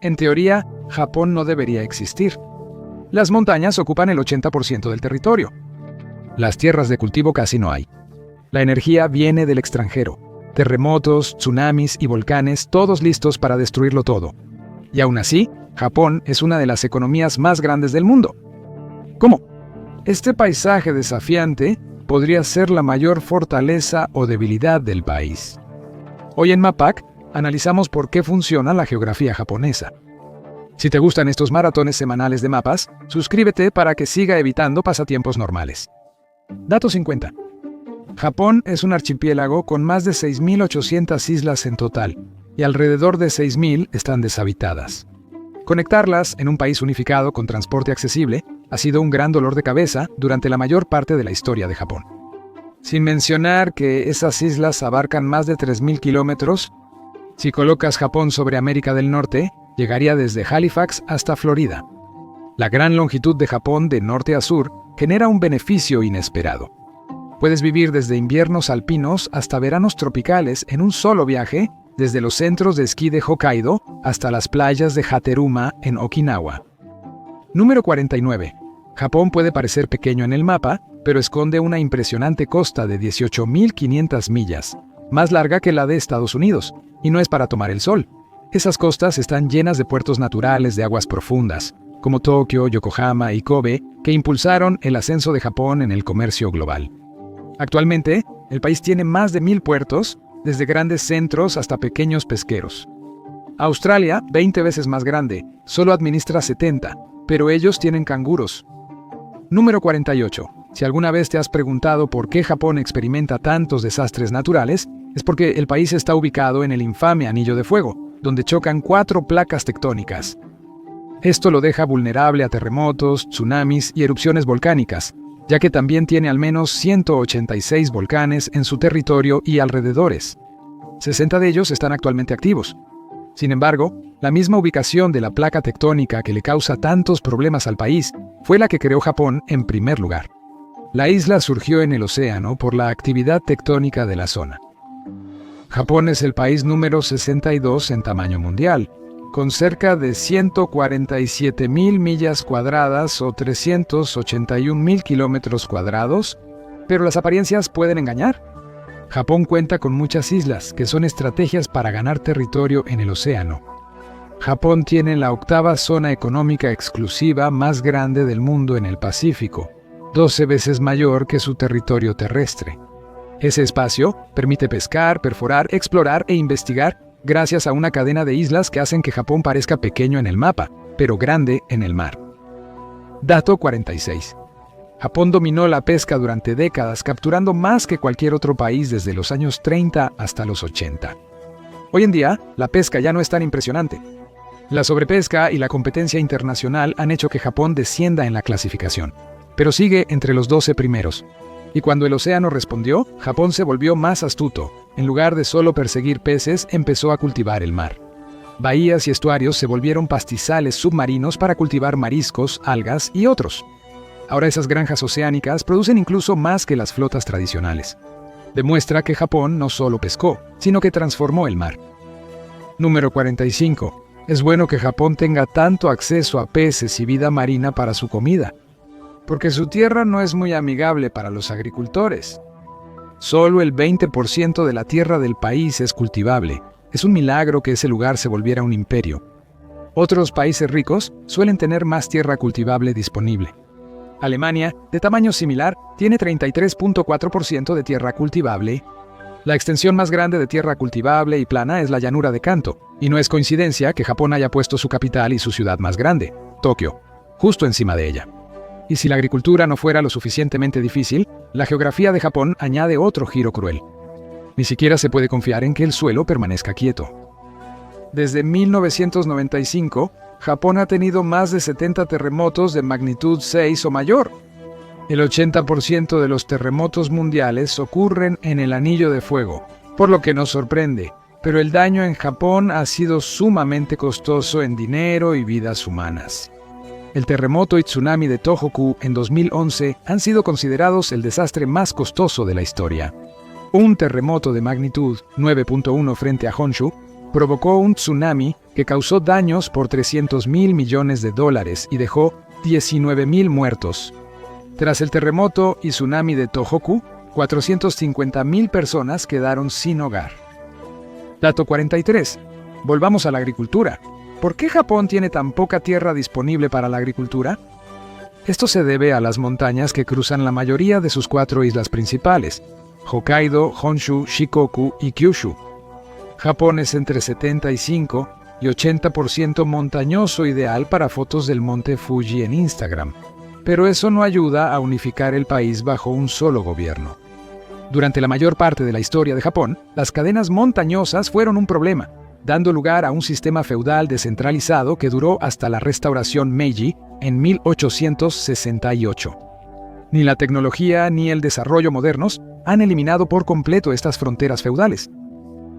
En teoría, Japón no debería existir. Las montañas ocupan el 80% del territorio. Las tierras de cultivo casi no hay. La energía viene del extranjero. Terremotos, tsunamis y volcanes, todos listos para destruirlo todo. Y aún así, Japón es una de las economías más grandes del mundo. ¿Cómo? Este paisaje desafiante podría ser la mayor fortaleza o debilidad del país. Hoy en MAPAC analizamos por qué funciona la geografía japonesa. Si te gustan estos maratones semanales de mapas, suscríbete para que siga evitando pasatiempos normales. Dato 50. Japón es un archipiélago con más de 6.800 islas en total, y alrededor de 6.000 están deshabitadas. Conectarlas en un país unificado con transporte accesible ha sido un gran dolor de cabeza durante la mayor parte de la historia de Japón. Sin mencionar que esas islas abarcan más de 3.000 kilómetros. Si colocas Japón sobre América del Norte, llegaría desde Halifax hasta Florida. La gran longitud de Japón de norte a sur genera un beneficio inesperado. Puedes vivir desde inviernos alpinos hasta veranos tropicales en un solo viaje, desde los centros de esquí de Hokkaido hasta las playas de Hateruma en Okinawa. Número 49. Japón puede parecer pequeño en el mapa, pero esconde una impresionante costa de 18.500 millas, más larga que la de Estados Unidos, y no es para tomar el sol. Esas costas están llenas de puertos naturales de aguas profundas, como Tokio, Yokohama y Kobe, que impulsaron el ascenso de Japón en el comercio global. Actualmente, el país tiene más de 1.000 puertos, desde grandes centros hasta pequeños pesqueros. Australia, 20 veces más grande, solo administra 70, pero ellos tienen canguros. Número 48. Si alguna vez te has preguntado por qué Japón experimenta tantos desastres naturales, es porque el país está ubicado en el infame Anillo de Fuego, donde chocan 4 placas tectónicas. Esto lo deja vulnerable a terremotos, tsunamis y erupciones volcánicas, ya que también tiene al menos 186 volcanes en su territorio y alrededores. 60 de ellos están actualmente activos. Sin embargo, la misma ubicación de la placa tectónica que le causa tantos problemas al país fue la que creó Japón en primer lugar. La isla surgió en el océano por la actividad tectónica de la zona. Japón es el país número 62 en tamaño mundial, con cerca de 147.000 millas cuadradas o 381.000 kilómetros cuadrados, pero las apariencias pueden engañar. Japón cuenta con muchas islas, que son estrategias para ganar territorio en el océano. Japón tiene la 8ª zona económica exclusiva más grande del mundo en el Pacífico, 12 veces mayor que su territorio terrestre. Ese espacio permite pescar, perforar, explorar e investigar gracias a una cadena de islas que hacen que Japón parezca pequeño en el mapa, pero grande en el mar. Dato 46. Japón dominó la pesca durante décadas, capturando más que cualquier otro país desde los años 30 hasta los 80. Hoy en día, la pesca ya no es tan impresionante. La sobrepesca y la competencia internacional han hecho que Japón descienda en la clasificación, pero sigue entre los 12 primeros. Y cuando el océano respondió, Japón se volvió más astuto. En lugar de solo perseguir peces, empezó a cultivar el mar. Bahías y estuarios se volvieron pastizales submarinos para cultivar mariscos, algas y otros. Ahora esas granjas oceánicas producen incluso más que las flotas tradicionales. Demuestra que Japón no solo pescó, sino que transformó el mar. Número 45. Es bueno que Japón tenga tanto acceso a peces y vida marina para su comida, porque su tierra no es muy amigable para los agricultores. Solo el 20% de la tierra del país es cultivable. Es un milagro que ese lugar se volviera un imperio. Otros países ricos suelen tener más tierra cultivable disponible. Alemania, de tamaño similar, tiene 33.4% de tierra cultivable. La extensión más grande de tierra cultivable y plana es la llanura de Kanto, y no es coincidencia que Japón haya puesto su capital y su ciudad más grande, Tokio, justo encima de ella. Y si la agricultura no fuera lo suficientemente difícil, la geografía de Japón añade otro giro cruel. Ni siquiera se puede confiar en que el suelo permanezca quieto. Desde 1995, Japón ha tenido más de 70 terremotos de magnitud 6 o mayor. El 80% de los terremotos mundiales ocurren en el Anillo de Fuego, por lo que nos sorprende, pero el daño en Japón ha sido sumamente costoso en dinero y vidas humanas. El terremoto y tsunami de Tohoku en 2011 han sido considerados el desastre más costoso de la historia. Un terremoto de magnitud 9.1 frente a Honshu provocó un tsunami que causó daños por $300.000 millones y dejó 19.000 muertos. Tras el terremoto y tsunami de Tohoku, 450.000 personas quedaron sin hogar. Dato 43. Volvamos a la agricultura. ¿Por qué Japón tiene tan poca tierra disponible para la agricultura? Esto se debe a las montañas que cruzan la mayoría de sus 4 islas principales: Hokkaido, Honshu, Shikoku y Kyushu. Japón es entre 75 y 80% montañoso, ideal para fotos del monte Fuji en Instagram. Pero eso no ayuda a unificar el país bajo un solo gobierno. Durante la mayor parte de la historia de Japón, las cadenas montañosas fueron un problema, dando lugar a un sistema feudal descentralizado que duró hasta la restauración Meiji en 1868. Ni la tecnología ni el desarrollo modernos han eliminado por completo estas fronteras feudales.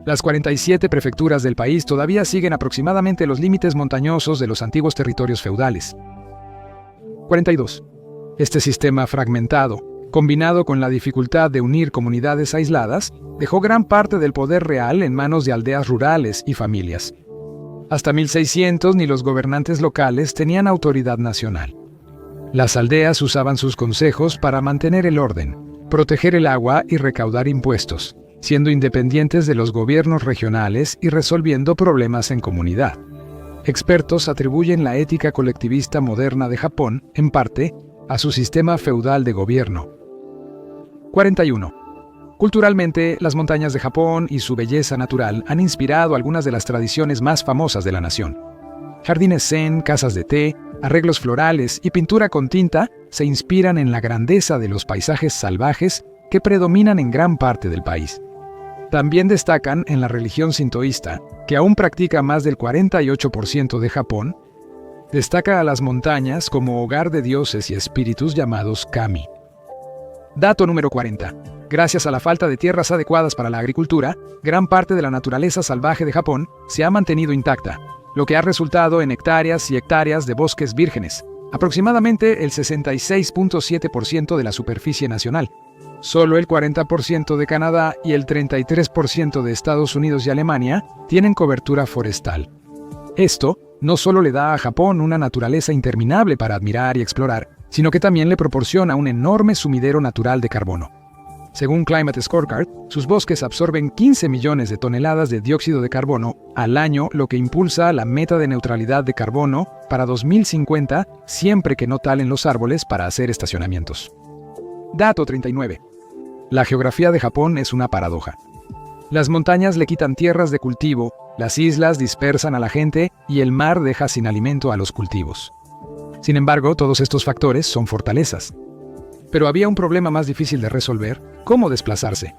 Las 47 prefecturas del país todavía siguen aproximadamente los límites montañosos de los antiguos territorios feudales. 42. Este sistema fragmentado, combinado con la dificultad de unir comunidades aisladas, dejó gran parte del poder real en manos de aldeas rurales y familias. Hasta 1600 ni los gobernantes locales tenían autoridad nacional. Las aldeas usaban sus consejos para mantener el orden, proteger el agua y recaudar impuestos, siendo independientes de los gobiernos regionales y resolviendo problemas en comunidad. Expertos atribuyen la ética colectivista moderna de Japón, en parte, a su sistema feudal de gobierno. 41. Culturalmente, las montañas de Japón y su belleza natural han inspirado algunas de las tradiciones más famosas de la nación. Jardines zen, casas de té, arreglos florales y pintura con tinta se inspiran en la grandeza de los paisajes salvajes que predominan en gran parte del país. También destacan en la religión sintoísta, que aún practica más del 48% de Japón, destaca a las montañas como hogar de dioses y espíritus llamados kami. Dato número 40. Gracias a la falta de tierras adecuadas para la agricultura, gran parte de la naturaleza salvaje de Japón se ha mantenido intacta, lo que ha resultado en hectáreas y hectáreas de bosques vírgenes, aproximadamente el 66.7% de la superficie nacional. Solo el 40% de Canadá y el 33% de Estados Unidos y Alemania tienen cobertura forestal. Esto no solo le da a Japón una naturaleza interminable para admirar y explorar, sino que también le proporciona un enorme sumidero natural de carbono. Según Climate Scorecard, sus bosques absorben 15 millones de toneladas de dióxido de carbono al año, lo que impulsa la meta de neutralidad de carbono para 2050, siempre que no talen los árboles para hacer estacionamientos. Dato 39. La geografía de Japón es una paradoja. Las montañas le quitan tierras de cultivo, las islas dispersan a la gente y el mar deja sin alimento a los cultivos. Sin embargo, todos estos factores son fortalezas. Pero había un problema más difícil de resolver: ¿cómo desplazarse?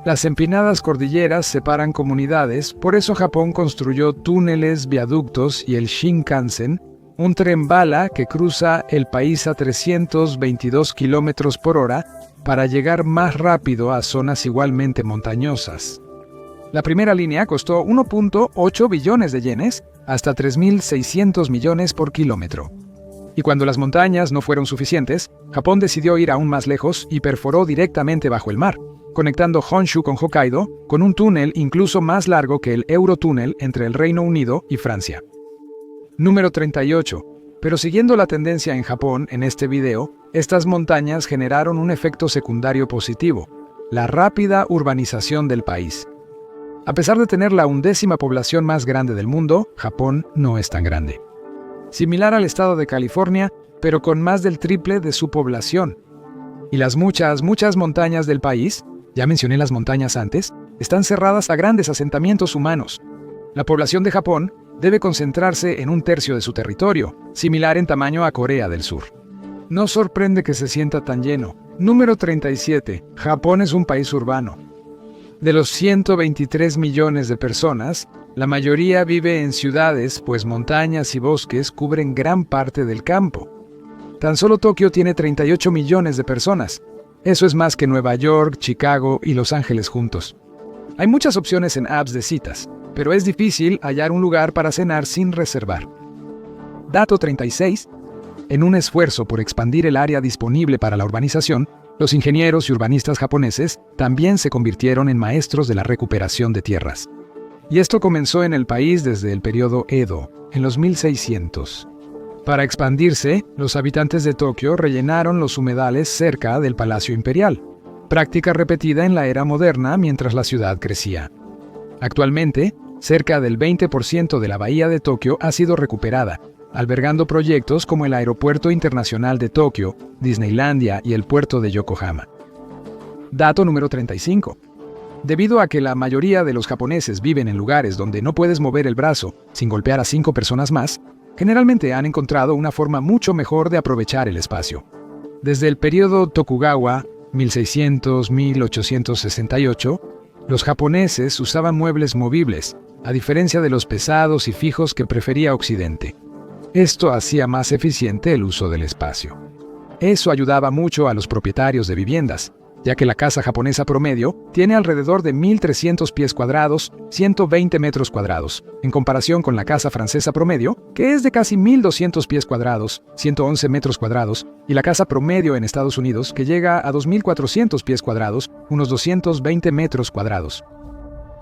Las empinadas cordilleras separan comunidades, por eso Japón construyó túneles, viaductos y el Shinkansen, un tren bala que cruza el país a 322 km por hora para llegar más rápido a zonas igualmente montañosas. La primera línea costó 1.8 billones de yenes, hasta 3.600 millones por kilómetro. Y cuando las montañas no fueron suficientes, Japón decidió ir aún más lejos y perforó directamente bajo el mar, conectando Honshu con Hokkaido con un túnel incluso más largo que el Eurotúnel entre el Reino Unido y Francia. Número 38. Pero siguiendo la tendencia en Japón en este video, estas montañas generaron un efecto secundario positivo: la rápida urbanización del país. A pesar de tener la 11ª población más grande del mundo, Japón no es tan grande. Similar al estado de California, pero con más del triple de su población. Y las muchas montañas del país, ya mencioné las montañas antes, están cerradas a grandes asentamientos humanos. La población de Japón debe concentrarse en 1/3 de su territorio, similar en tamaño a Corea del Sur. No sorprende que se sienta tan lleno. Número 37. Japón es un país urbano. De los 123 millones de personas, la mayoría vive en ciudades, pues montañas y bosques cubren gran parte del campo. Tan solo Tokio tiene 38 millones de personas. Eso es más que Nueva York, Chicago y Los Ángeles juntos. Hay muchas opciones en apps de citas, pero es difícil hallar un lugar para cenar sin reservar. Dato 36. En un esfuerzo por expandir el área disponible para la urbanización, los ingenieros y urbanistas japoneses también se convirtieron en maestros de la recuperación de tierras. Y esto comenzó en el país desde el periodo Edo, en los 1600. Para expandirse, los habitantes de Tokio rellenaron los humedales cerca del Palacio Imperial, práctica repetida en la era moderna mientras la ciudad crecía. Actualmente, cerca del 20% de la bahía de Tokio ha sido recuperada, albergando proyectos como el Aeropuerto Internacional de Tokio, Disneylandia y el puerto de Yokohama. Dato número 35. Debido a que la mayoría de los japoneses viven en lugares donde no puedes mover el brazo sin golpear a 5 personas más, generalmente han encontrado una forma mucho mejor de aprovechar el espacio. Desde el periodo Tokugawa, 1600-1868, los japoneses usaban muebles movibles, a diferencia de los pesados y fijos que prefería Occidente. Esto hacía más eficiente el uso del espacio. Eso ayudaba mucho a los propietarios de viviendas, ya que la casa japonesa promedio tiene alrededor de 1.300 pies cuadrados, 120 metros cuadrados, en comparación con la casa francesa promedio, que es de casi 1.200 pies cuadrados, 111 metros cuadrados, y la casa promedio en Estados Unidos, que llega a 2.400 pies cuadrados, unos 220 metros cuadrados.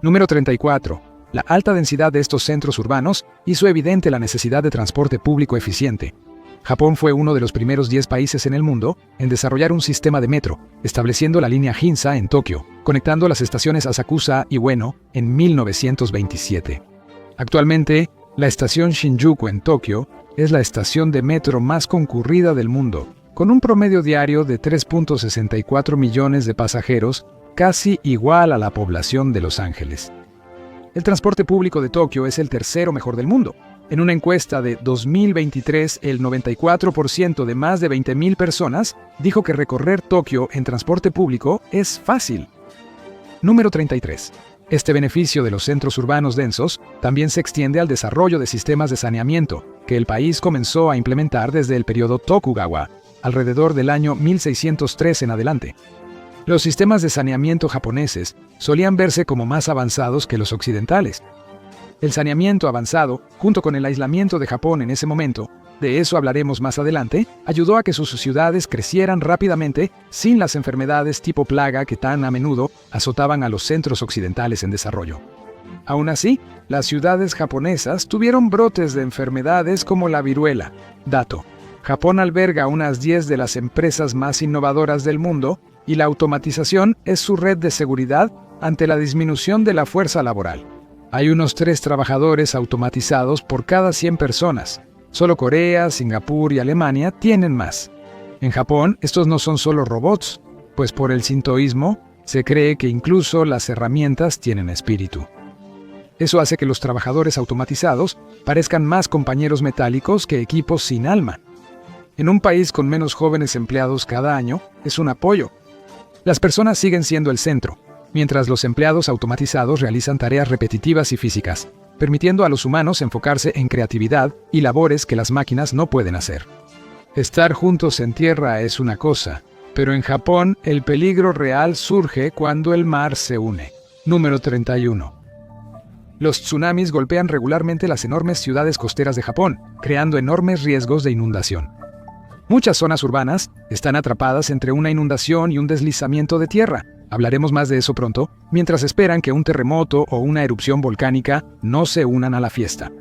Número 34. La alta densidad de estos centros urbanos hizo evidente la necesidad de transporte público eficiente. Japón fue uno de los primeros 10 países en el mundo en desarrollar un sistema de metro, estableciendo la línea Ginza en Tokio, conectando las estaciones Asakusa y Ueno en 1927. Actualmente, la estación Shinjuku en Tokio es la estación de metro más concurrida del mundo, con un promedio diario de 3.64 millones de pasajeros, casi igual a la población de Los Ángeles. El transporte público de Tokio es el tercero mejor del mundo. En una encuesta de 2023, el 94% de más de 20.000 personas dijo que recorrer Tokio en transporte público es fácil. Número 33. Este beneficio de los centros urbanos densos también se extiende al desarrollo de sistemas de saneamiento, que el país comenzó a implementar desde el periodo Tokugawa, alrededor del año 1603 en adelante. Los sistemas de saneamiento japoneses solían verse como más avanzados que los occidentales. El saneamiento avanzado, junto con el aislamiento de Japón en ese momento, de eso hablaremos más adelante, ayudó a que sus ciudades crecieran rápidamente sin las enfermedades tipo plaga que tan a menudo azotaban a los centros occidentales en desarrollo. Aún así, las ciudades japonesas tuvieron brotes de enfermedades como la viruela. Dato: Japón alberga unas 10 de las empresas más innovadoras del mundo y la automatización es su red de seguridad ante la disminución de la fuerza laboral. Hay unos 3 trabajadores automatizados por cada 100 personas. Solo Corea, Singapur y Alemania tienen más. En Japón, estos no son solo robots, pues por el sintoísmo se cree que incluso las herramientas tienen espíritu. Eso hace que los trabajadores automatizados parezcan más compañeros metálicos que equipos sin alma. En un país con menos jóvenes empleados cada año, es un apoyo. Las personas siguen siendo el centro, mientras los empleados automatizados realizan tareas repetitivas y físicas, permitiendo a los humanos enfocarse en creatividad y labores que las máquinas no pueden hacer. Estar juntos en tierra es una cosa, pero en Japón el peligro real surge cuando el mar se une. Número 31. Los tsunamis golpean regularmente las enormes ciudades costeras de Japón, creando enormes riesgos de inundación. Muchas zonas urbanas están atrapadas entre una inundación y un deslizamiento de tierra. Hablaremos más de eso pronto, mientras esperan que un terremoto o una erupción volcánica no se unan a la fiesta.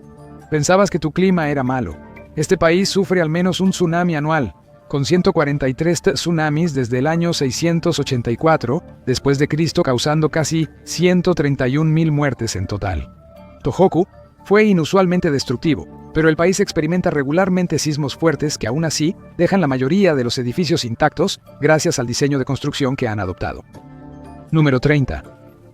Pensabas que tu clima era malo. Este país sufre al menos un tsunami anual, con 143 tsunamis desde el año 684 después de Cristo, causando casi 131.000 muertes en total. Tohoku fue inusualmente destructivo, pero el país experimenta regularmente sismos fuertes que aún así dejan la mayoría de los edificios intactos gracias al diseño de construcción que han adoptado. Número 30.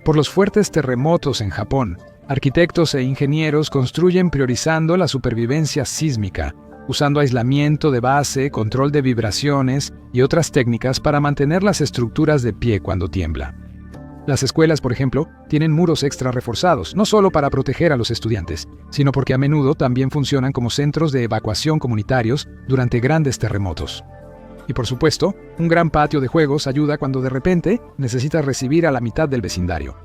Por los fuertes terremotos en Japón, arquitectos e ingenieros construyen priorizando la supervivencia sísmica, usando aislamiento de base, control de vibraciones y otras técnicas para mantener las estructuras de pie cuando tiembla. Las escuelas, por ejemplo, tienen muros extra reforzados, no solo para proteger a los estudiantes, sino porque a menudo también funcionan como centros de evacuación comunitarios durante grandes terremotos. Y por supuesto, un gran patio de juegos ayuda cuando de repente necesitas recibir a la mitad del vecindario.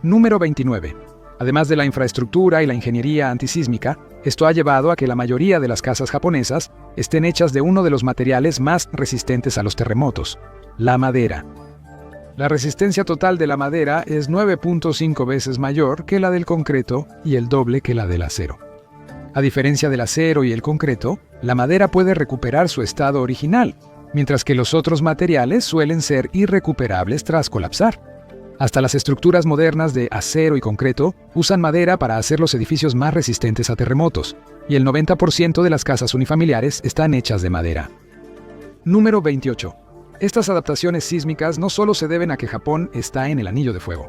Número 29. Además de la infraestructura y la ingeniería antisísmica, esto ha llevado a que la mayoría de las casas japonesas estén hechas de uno de los materiales más resistentes a los terremotos: la madera. La resistencia total de la madera es 9.5 veces mayor que la del concreto y el doble que la del acero. A diferencia del acero y el concreto, la madera puede recuperar su estado original, mientras que los otros materiales suelen ser irrecuperables tras colapsar. Hasta las estructuras modernas de acero y concreto usan madera para hacer los edificios más resistentes a terremotos, y el 90% de las casas unifamiliares están hechas de madera. Número 28. Estas adaptaciones sísmicas no solo se deben a que Japón está en el anillo de fuego.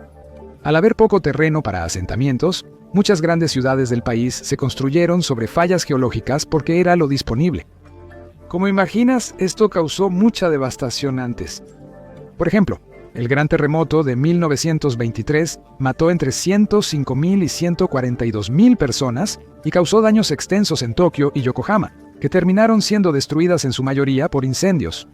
Al haber poco terreno para asentamientos, muchas grandes ciudades del país se construyeron sobre fallas geológicas porque era lo disponible. Como imaginas, esto causó mucha devastación antes. Por ejemplo, el gran terremoto de 1923 mató entre 105.000 y 142.000 personas y causó daños extensos en Tokio y Yokohama, que terminaron siendo destruidas en su mayoría por incendios.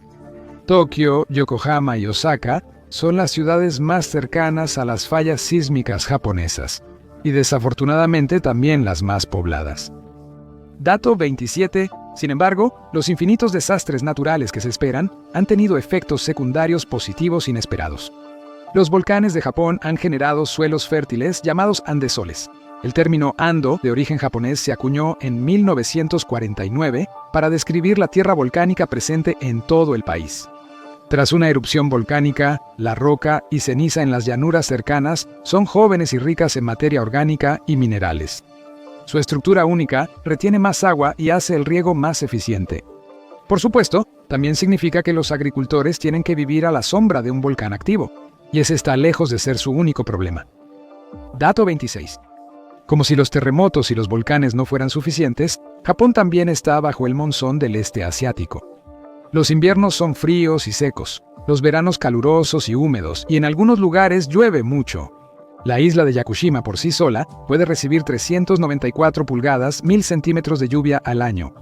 Tokio, Yokohama y Osaka son las ciudades más cercanas a las fallas sísmicas japonesas, y desafortunadamente también las más pobladas. Dato 27. Sin embargo, los infinitos desastres naturales que se esperan han tenido efectos secundarios positivos inesperados. Los volcanes de Japón han generado suelos fértiles llamados andesoles. El término Ando, de origen japonés, se acuñó en 1949 para describir la tierra volcánica presente en todo el país. Tras una erupción volcánica, la roca y ceniza en las llanuras cercanas son jóvenes y ricas en materia orgánica y minerales. Su estructura única retiene más agua y hace el riego más eficiente. Por supuesto, también significa que los agricultores tienen que vivir a la sombra de un volcán activo, y ese está lejos de ser su único problema. Dato 26. Como si los terremotos y los volcanes no fueran suficientes, Japón también está bajo el monzón del este asiático. Los inviernos son fríos y secos, los veranos calurosos y húmedos, y en algunos lugares llueve mucho. La isla de Yakushima por sí sola puede recibir 394 pulgadas, 1000 centímetros de lluvia al año.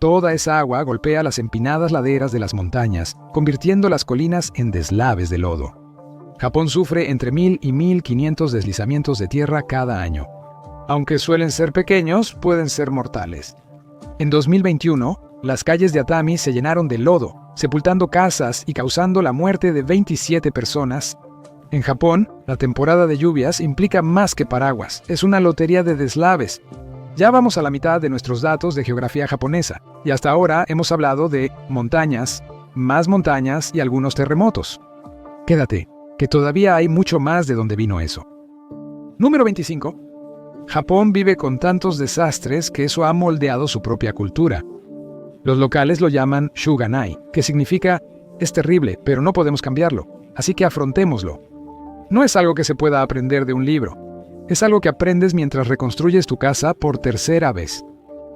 Toda esa agua golpea las empinadas laderas de las montañas, convirtiendo las colinas en deslaves de lodo. Japón sufre entre 1000 y 1500 deslizamientos de tierra cada año. Aunque suelen ser pequeños, pueden ser mortales. En 2021, las calles de Atami se llenaron de lodo, sepultando casas y causando la muerte de 27 personas. En Japón, la temporada de lluvias implica más que paraguas, es una lotería de deslaves. Ya vamos a la mitad de nuestros datos de geografía japonesa, y hasta ahora hemos hablado de montañas, más montañas y algunos terremotos. Quédate, que todavía hay mucho más de donde vino eso. Número 25. Japón vive con tantos desastres que eso ha moldeado su propia cultura. Los locales lo llaman Shuganai, que significa es terrible, pero no podemos cambiarlo, así que afrontémoslo. No es algo que se pueda aprender de un libro. Es algo que aprendes mientras reconstruyes tu casa por tercera vez.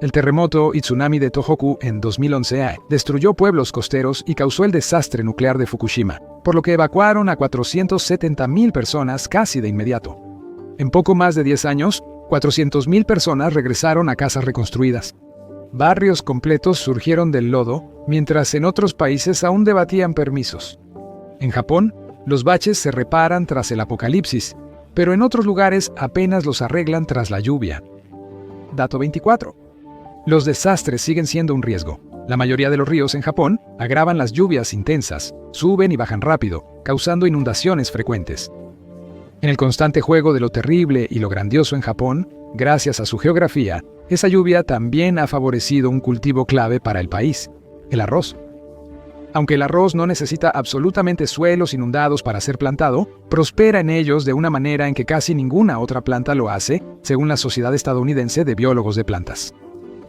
El terremoto y tsunami de Tohoku en 2011 destruyó pueblos costeros y causó el desastre nuclear de Fukushima, por lo que evacuaron a 470.000 personas casi de inmediato. En poco más de 10 años, 400.000 personas regresaron a casas reconstruidas. Barrios completos surgieron del lodo, mientras en otros países aún debatían permisos. En Japón, los baches se reparan tras el apocalipsis, pero en otros lugares apenas los arreglan tras la lluvia. Dato 24. Los desastres siguen siendo un riesgo. La mayoría de los ríos en Japón agravan las lluvias intensas, suben y bajan rápido, causando inundaciones frecuentes. En el constante juego de lo terrible y lo grandioso en Japón, gracias a su geografía, esa lluvia también ha favorecido un cultivo clave para el país, el arroz. Aunque el arroz no necesita absolutamente suelos inundados para ser plantado, prospera en ellos de una manera en que casi ninguna otra planta lo hace, según la Sociedad Estadounidense de Biólogos de Plantas.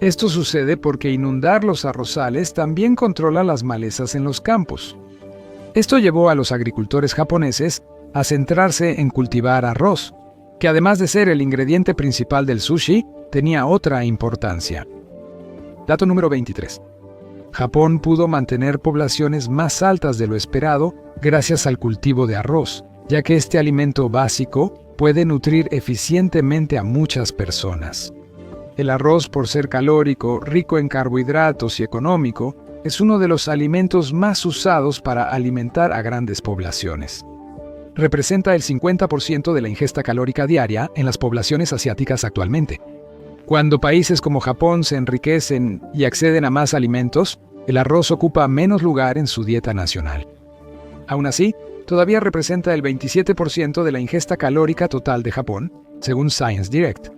Esto sucede porque inundar los arrozales también controla las malezas en los campos. Esto llevó a los agricultores japoneses a centrarse en cultivar arroz, que además de ser el ingrediente principal del sushi, tenía otra importancia. Dato número 23. Japón pudo mantener poblaciones más altas de lo esperado gracias al cultivo de arroz, ya que este alimento básico puede nutrir eficientemente a muchas personas. El arroz, por ser calórico, rico en carbohidratos y económico, es uno de los alimentos más usados para alimentar a grandes poblaciones. Representa el 50% de la ingesta calórica diaria en las poblaciones asiáticas actualmente. Cuando países como Japón se enriquecen y acceden a más alimentos, el arroz ocupa menos lugar en su dieta nacional. Aún así, todavía representa el 27% de la ingesta calórica total de Japón, según Science Direct.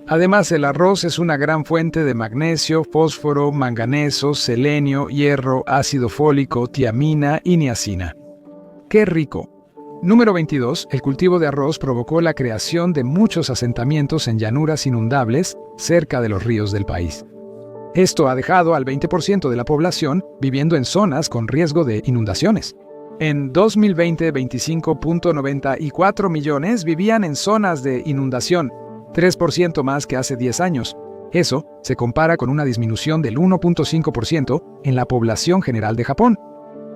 Además, el arroz es una gran fuente de magnesio, fósforo, manganeso, selenio, hierro, ácido fólico, tiamina y niacina. ¡Qué rico! Número 22. El cultivo de arroz provocó la creación de muchos asentamientos en llanuras inundables cerca de los ríos del país. Esto ha dejado al 20% de la población viviendo en zonas con riesgo de inundaciones. En 2020, 25.94 millones vivían en zonas de inundación, 3% más que hace 10 años. Eso se compara con una disminución del 1.5% en la población general de Japón.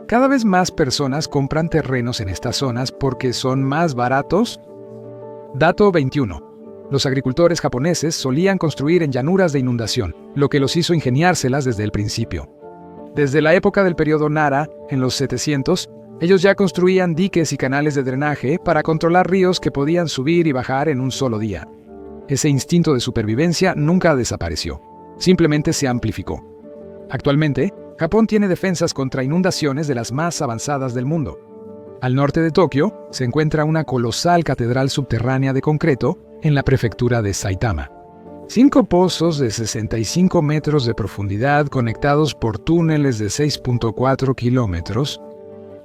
Cada vez más personas compran terrenos en estas zonas porque son más baratos. Dato 21. Los agricultores japoneses solían construir en llanuras de inundación, lo que los hizo ingeniárselas desde el principio. Desde la época del periodo Nara, en los 700, ellos ya construían diques y canales de drenaje para controlar ríos que podían subir y bajar en un solo día. Ese instinto de supervivencia nunca desapareció, simplemente se amplificó. Actualmente, Japón tiene defensas contra inundaciones de las más avanzadas del mundo. Al norte de Tokio se encuentra una colosal catedral subterránea de concreto en la prefectura de Saitama. 5 pozos de 65 metros de profundidad conectados por túneles de 6.4 kilómetros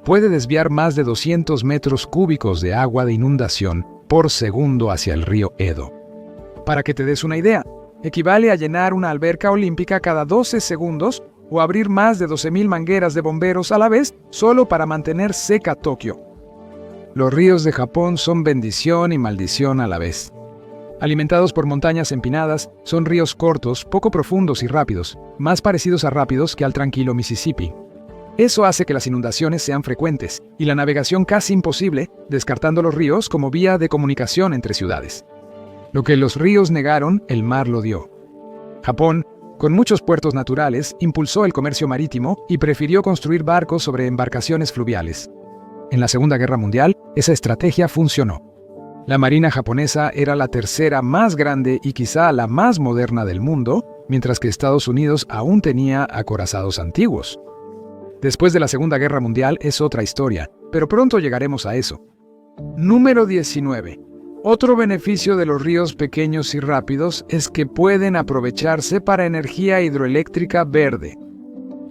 puede desviar más de 200 metros cúbicos de agua de inundación por segundo hacia el río Edo. Para que te des una idea, equivale a llenar una alberca olímpica cada 12 segundos o abrir más de 12.000 mangueras de bomberos a la vez solo para mantener seca Tokio. Los ríos de Japón son bendición y maldición a la vez. Alimentados por montañas empinadas, son ríos cortos, poco profundos y rápidos, más parecidos a rápidos que al tranquilo Mississippi. Eso hace que las inundaciones sean frecuentes y la navegación casi imposible, descartando los ríos como vía de comunicación entre ciudades. Lo que los ríos negaron, el mar lo dio. Japón, con muchos puertos naturales, impulsó el comercio marítimo y prefirió construir barcos sobre embarcaciones fluviales. En la Segunda Guerra Mundial, esa estrategia funcionó. La marina japonesa era la tercera más grande y quizá la más moderna del mundo, mientras que Estados Unidos aún tenía acorazados antiguos. Después de la Segunda Guerra Mundial es otra historia, pero pronto llegaremos a eso. Número 19. Otro beneficio de los ríos pequeños y rápidos es que pueden aprovecharse para energía hidroeléctrica verde.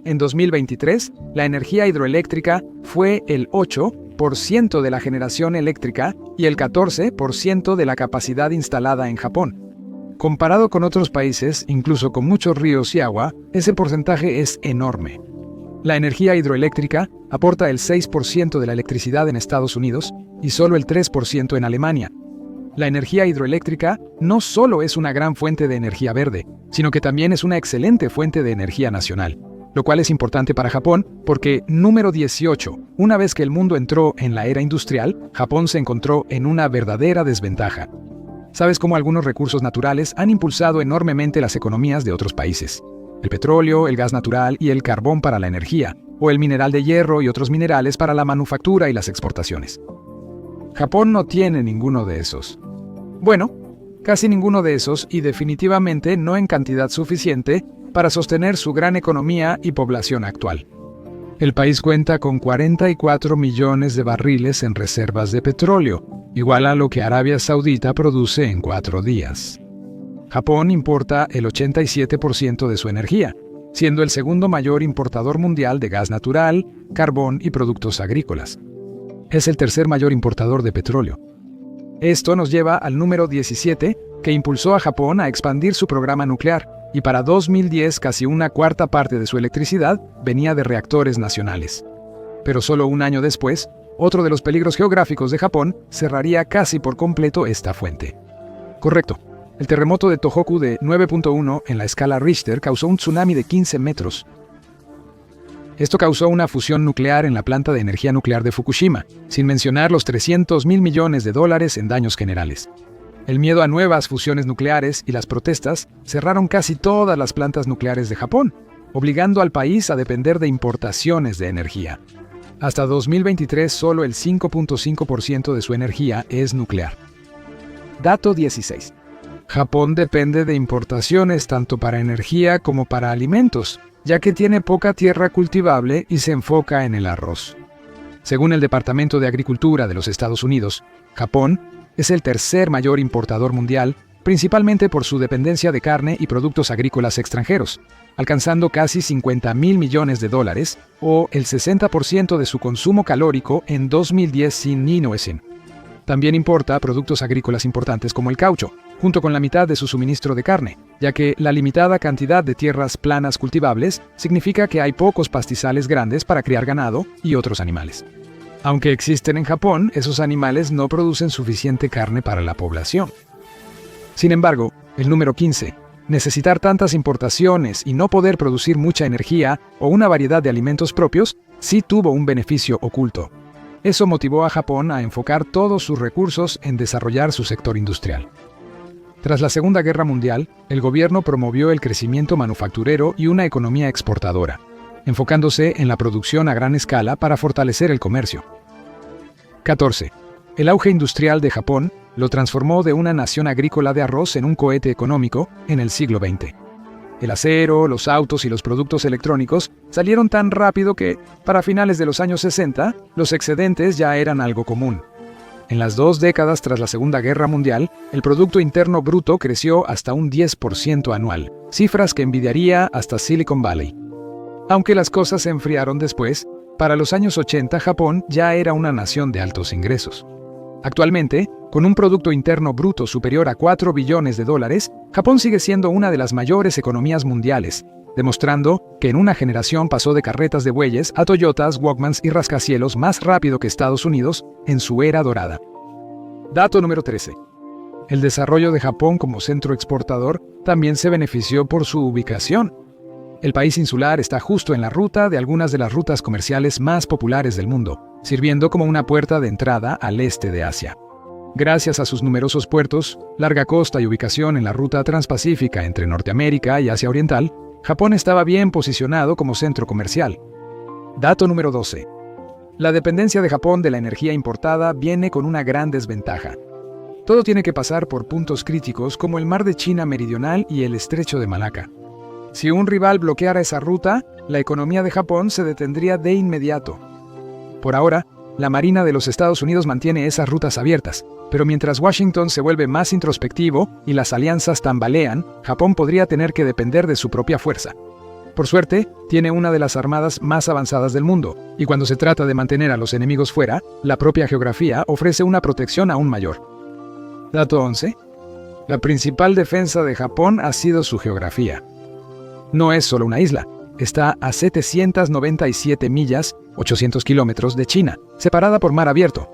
En 2023, la energía hidroeléctrica fue el 8% de la generación eléctrica y el 14% de la capacidad instalada en Japón. Comparado con otros países, incluso con muchos ríos y agua, ese porcentaje es enorme. La energía hidroeléctrica aporta el 6% de la electricidad en Estados Unidos y solo el 3% en Alemania. La energía hidroeléctrica no solo es una gran fuente de energía verde, sino que también es una excelente fuente de energía nacional, lo cual es importante para Japón porque, número 18, una vez que el mundo entró en la era industrial, Japón se encontró en una verdadera desventaja. ¿Sabes cómo algunos recursos naturales han impulsado enormemente las economías de otros países? El petróleo, el gas natural y el carbón para la energía, o el mineral de hierro y otros minerales para la manufactura y las exportaciones. Japón no tiene ninguno de esos. Bueno, casi ninguno de esos y definitivamente no en cantidad suficiente para sostener su gran economía y población actual. El país cuenta con 44 millones de barriles en reservas de petróleo, igual a lo que Arabia Saudita produce en 4 días. Japón importa el 87% de su energía, siendo el segundo mayor importador mundial de gas natural, carbón y productos agrícolas. Es el tercer mayor importador de petróleo. Esto nos lleva al número 17, que impulsó a Japón a expandir su programa nuclear, y para 2010 casi una cuarta parte de su electricidad venía de reactores nacionales. Pero solo un año después, otro de los peligros geográficos de Japón cerraría casi por completo esta fuente. Correcto. El terremoto de Tohoku de 9.1 en la escala Richter causó un tsunami de 15 metros. Esto causó una fusión nuclear en la planta de energía nuclear de Fukushima, sin mencionar los $300.000 millones en daños generales. El miedo a nuevas fusiones nucleares y las protestas cerraron casi todas las plantas nucleares de Japón, obligando al país a depender de importaciones de energía. Hasta 2023, solo el 5.5% de su energía es nuclear. Dato 16. Japón depende de importaciones tanto para energía como para alimentos, ya que tiene poca tierra cultivable y se enfoca en el arroz. Según el Departamento de Agricultura de los Estados Unidos, Japón es el tercer mayor importador mundial, principalmente por su dependencia de carne y productos agrícolas extranjeros, alcanzando casi $50.000 millones, o el 60% de su consumo calórico en 2010 sin Ninoesin. También importa productos agrícolas importantes como el caucho, junto con la mitad de su suministro de carne, ya que la limitada cantidad de tierras planas cultivables significa que hay pocos pastizales grandes para criar ganado y otros animales. Aunque existen en Japón, esos animales no producen suficiente carne para la población. Sin embargo, el número 15, necesitar tantas importaciones y no poder producir mucha energía o una variedad de alimentos propios, sí tuvo un beneficio oculto. Eso motivó a Japón a enfocar todos sus recursos en desarrollar su sector industrial. Tras la Segunda Guerra Mundial, el gobierno promovió el crecimiento manufacturero y una economía exportadora, enfocándose en la producción a gran escala para fortalecer el comercio. 14. El auge industrial de Japón lo transformó de una nación agrícola de arroz en un cohete económico en el siglo XX. El acero, los autos y los productos electrónicos salieron tan rápido que, para finales de los años 60, los excedentes ya eran algo común. En las 2 décadas tras la Segunda Guerra Mundial, el Producto Interno Bruto creció hasta un 10% anual, cifras que envidiaría hasta Silicon Valley. Aunque las cosas se enfriaron después, para los años 80 Japón ya era una nación de altos ingresos. Actualmente, con un Producto Interno Bruto superior a $4 billones, Japón sigue siendo una de las mayores economías mundiales, demostrando que en una generación pasó de carretas de bueyes a Toyotas, Walkmans y rascacielos más rápido que Estados Unidos en su era dorada. Dato número 13. El desarrollo de Japón como centro exportador también se benefició por su ubicación. El país insular está justo en la ruta de algunas de las rutas comerciales más populares del mundo, sirviendo como una puerta de entrada al este de Asia. Gracias a sus numerosos puertos, larga costa y ubicación en la ruta transpacífica entre Norteamérica y Asia Oriental, Japón estaba bien posicionado como centro comercial. Dato número 12. La dependencia de Japón de la energía importada viene con una gran desventaja. Todo tiene que pasar por puntos críticos como el Mar de China Meridional y el Estrecho de Malaca. Si un rival bloqueara esa ruta, la economía de Japón se detendría de inmediato. Por ahora, la Marina de los Estados Unidos mantiene esas rutas abiertas, pero mientras Washington se vuelve más introspectivo y las alianzas tambalean, Japón podría tener que depender de su propia fuerza. Por suerte, tiene una de las armadas más avanzadas del mundo, y cuando se trata de mantener a los enemigos fuera, la propia geografía ofrece una protección aún mayor. Dato 11. La principal defensa de Japón ha sido su geografía. No es solo una isla, está a 797 millas, 800 kilómetros de China, separada por mar abierto.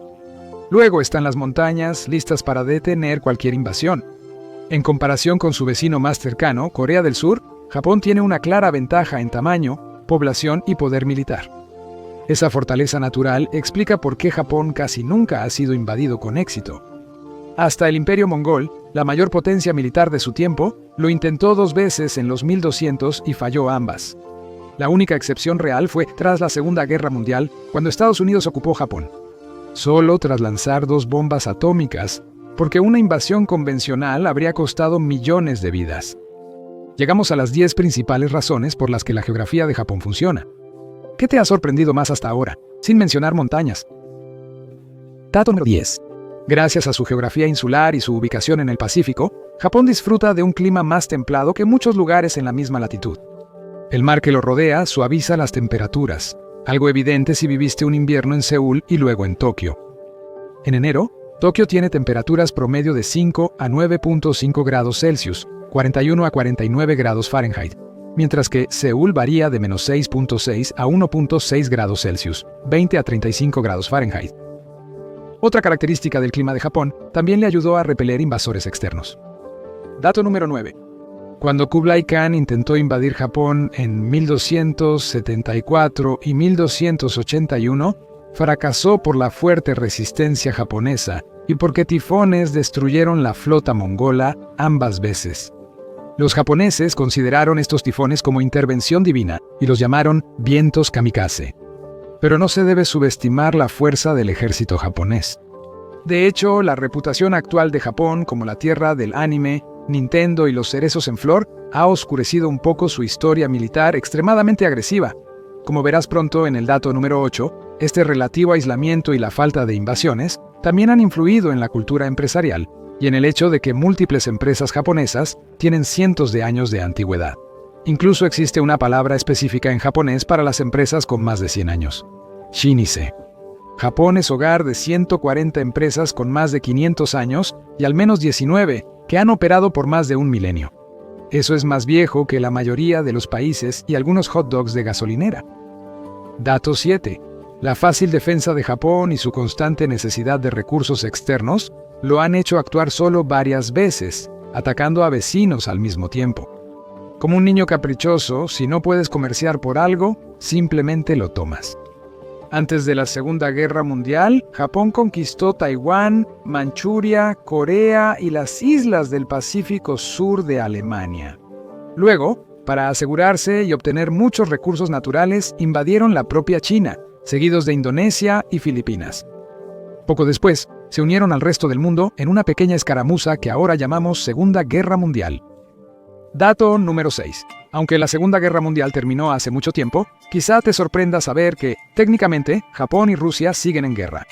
Luego están las montañas, listas para detener cualquier invasión. En comparación con su vecino más cercano, Corea del Sur, Japón tiene una clara ventaja en tamaño, población y poder militar. Esa fortaleza natural explica por qué Japón casi nunca ha sido invadido con éxito. Hasta el Imperio Mongol, la mayor potencia militar de su tiempo, lo intentó 2 veces en los 1200 y falló ambas. La única excepción real fue tras la Segunda Guerra Mundial, cuando Estados Unidos ocupó Japón. Solo tras lanzar 2 bombas atómicas, porque una invasión convencional habría costado millones de vidas. Llegamos a las 10 principales razones por las que la geografía de Japón funciona. ¿Qué te ha sorprendido más hasta ahora, sin mencionar montañas? Dato número 10. Gracias a su geografía insular y su ubicación en el Pacífico, Japón disfruta de un clima más templado que muchos lugares en la misma latitud. El mar que lo rodea suaviza las temperaturas, algo evidente si viviste un invierno en Seúl y luego en Tokio. En enero, Tokio tiene temperaturas promedio de 5 a 9.5 grados Celsius, 41 a 49 grados Fahrenheit, mientras que Seúl varía de menos 6.6 a 1.6 grados Celsius, 20 a 35 grados Fahrenheit. Otra característica del clima de Japón también le ayudó a repeler invasores externos. Dato número 9. Cuando Kublai Khan intentó invadir Japón en 1274 y 1281, fracasó por la fuerte resistencia japonesa y porque tifones destruyeron la flota mongola ambas veces. Los japoneses consideraron estos tifones como intervención divina y los llamaron vientos kamikaze. Pero no se debe subestimar la fuerza del ejército japonés. De hecho, la reputación actual de Japón como la tierra del anime, Nintendo y los cerezos en flor ha oscurecido un poco su historia militar extremadamente agresiva. Como verás pronto en el dato número 8, Este relativo aislamiento y la falta de invasiones también han influido en la cultura empresarial y en el hecho de que múltiples empresas japonesas tienen cientos de años de antigüedad. Incluso existe una palabra específica en japonés para las empresas con más de 100 años: shinise. Japón es hogar de 140 empresas con más de 500 años y al menos 19 que han operado por más de un milenio. Eso es más viejo que la mayoría de los países y algunos hot dogs de gasolinera. Dato 7. La fácil defensa de Japón y su constante necesidad de recursos externos lo han hecho actuar solo varias veces, atacando a vecinos al mismo tiempo. Como un niño caprichoso, si no puedes comerciar por algo, simplemente lo tomas. Antes de la Segunda Guerra Mundial, Japón conquistó Taiwán, Manchuria, Corea y las islas del Pacífico Sur de Alemania. Luego, para asegurarse y obtener muchos recursos naturales, invadieron la propia China, seguidos de Indonesia y Filipinas. Poco después, se unieron al resto del mundo en una pequeña escaramuza que ahora llamamos Segunda Guerra Mundial. Dato número 6. Aunque la Segunda Guerra Mundial terminó hace mucho tiempo, quizá te sorprenda saber que, técnicamente, Japón y Rusia siguen en guerra.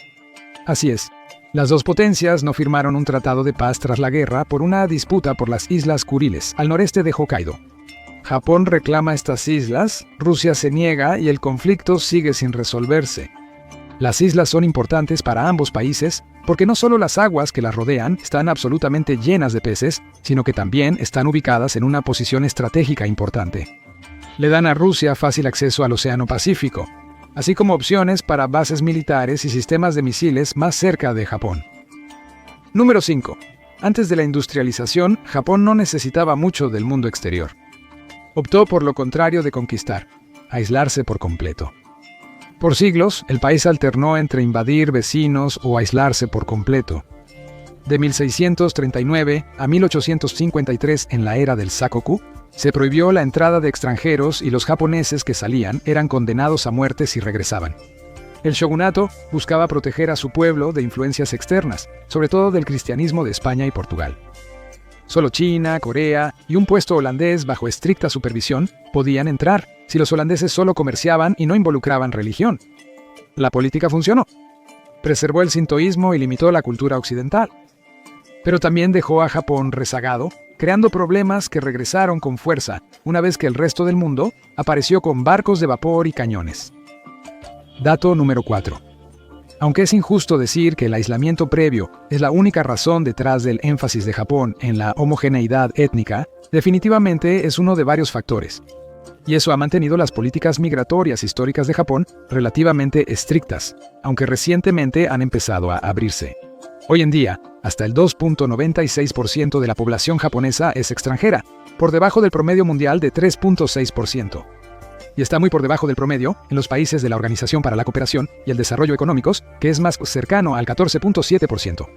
Así es, las dos potencias no firmaron un tratado de paz tras la guerra por una disputa por las Islas Kuriles, al noreste de Hokkaido. Japón reclama estas islas, Rusia se niega y el conflicto sigue sin resolverse. Las islas son importantes para ambos países porque no solo las aguas que las rodean están absolutamente llenas de peces, sino que también están ubicadas en una posición estratégica importante. Le dan a Rusia fácil acceso al Océano Pacífico, así como opciones para bases militares y sistemas de misiles más cerca de Japón. Número 5. Antes de la industrialización, Japón no necesitaba mucho del mundo exterior. Optó por lo contrario de conquistar, aislarse por completo. Por siglos, el país alternó entre invadir vecinos o aislarse por completo. De 1639 a 1853, en la era del Sakoku, se prohibió la entrada de extranjeros y los japoneses que salían eran condenados a muerte si regresaban. El shogunato buscaba proteger a su pueblo de influencias externas, sobre todo del cristianismo de España y Portugal. Solo China, Corea y un puesto holandés bajo estricta supervisión podían entrar si los holandeses solo comerciaban y no involucraban religión. La política funcionó. Preservó el sintoísmo y limitó la cultura occidental. Pero también dejó a Japón rezagado, creando problemas que regresaron con fuerza una vez que el resto del mundo apareció con barcos de vapor y cañones. Dato número 4. Aunque es injusto decir que el aislamiento previo es la única razón detrás del énfasis de Japón en la homogeneidad étnica, definitivamente es uno de varios factores. Y eso ha mantenido las políticas migratorias históricas de Japón relativamente estrictas, aunque recientemente han empezado a abrirse. Hoy en día, hasta el 2.96% de la población japonesa es extranjera, por debajo del promedio mundial de 3.6%. Y está muy por debajo del promedio en los países de la Organización para la Cooperación y el Desarrollo Económicos, que es más cercano al 14.7%.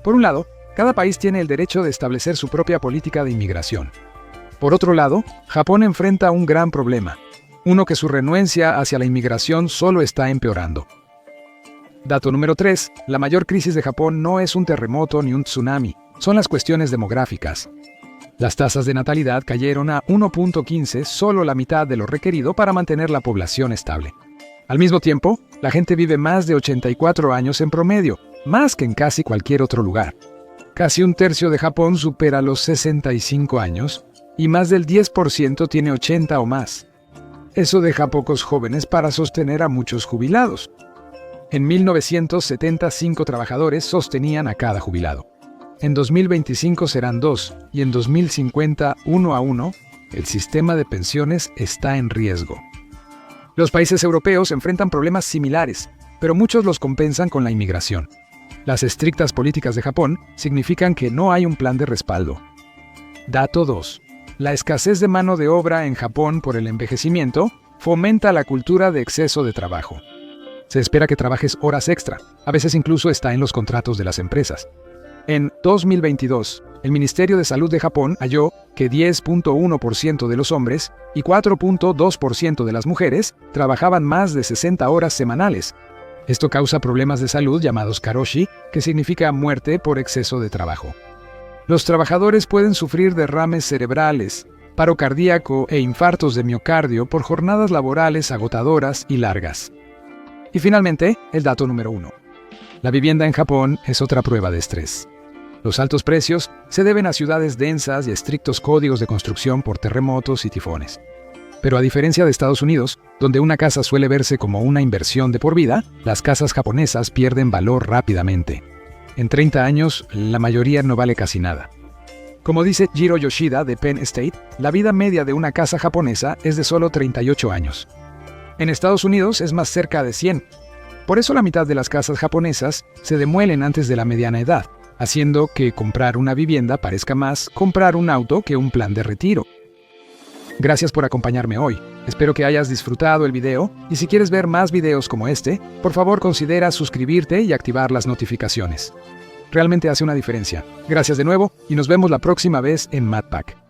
Por un lado, cada país tiene el derecho de establecer su propia política de inmigración. Por otro lado, Japón enfrenta un gran problema, uno que su renuencia hacia la inmigración solo está empeorando. Dato número 3. La mayor crisis de Japón no es un terremoto ni un tsunami, son las cuestiones demográficas. Las tasas de natalidad cayeron a 1.15, solo la mitad de lo requerido para mantener la población estable. Al mismo tiempo, la gente vive más de 84 años en promedio, más que en casi cualquier otro lugar. Casi un tercio de Japón supera los 65 años y más del 10% tiene 80 o más. Eso deja pocos jóvenes para sostener a muchos jubilados. En 1970, 5 trabajadores sostenían a cada jubilado. En 2025 serán 2 y en 2050 1 a 1. El sistema de pensiones está en riesgo. Los países europeos enfrentan problemas similares, pero muchos los compensan con la inmigración. Las estrictas políticas de Japón significan que no hay un plan de respaldo. Dato 2. La escasez de mano de obra en Japón por el envejecimiento fomenta la cultura de exceso de trabajo. Se espera que trabajes horas extra, a veces incluso está en los contratos de las empresas. En 2022, el Ministerio de Salud de Japón halló que 10.1% de los hombres y 4.2% de las mujeres trabajaban más de 60 horas semanales. Esto causa problemas de salud llamados karoshi, que significa muerte por exceso de trabajo. Los trabajadores pueden sufrir derrames cerebrales, paro cardíaco e infartos de miocardio por jornadas laborales agotadoras y largas. Y finalmente, el dato número 1. La vivienda en Japón es otra prueba de estrés. Los altos precios se deben a ciudades densas y estrictos códigos de construcción por terremotos y tifones. Pero a diferencia de Estados Unidos, donde una casa suele verse como una inversión de por vida, las casas japonesas pierden valor rápidamente. En 30 años, la mayoría no vale casi nada. Como dice Jiro Yoshida de Penn State, la vida media de una casa japonesa es de solo 38 años. En Estados Unidos es más cerca de 100. Por eso la mitad de las casas japonesas se demuelen antes de la mediana edad, haciendo que comprar una vivienda parezca más comprar un auto que un plan de retiro. Gracias por acompañarme hoy. Espero que hayas disfrutado el video y si quieres ver más videos como este, por favor considera suscribirte y activar las notificaciones. Realmente hace una diferencia. Gracias de nuevo y nos vemos la próxima vez en MatPack.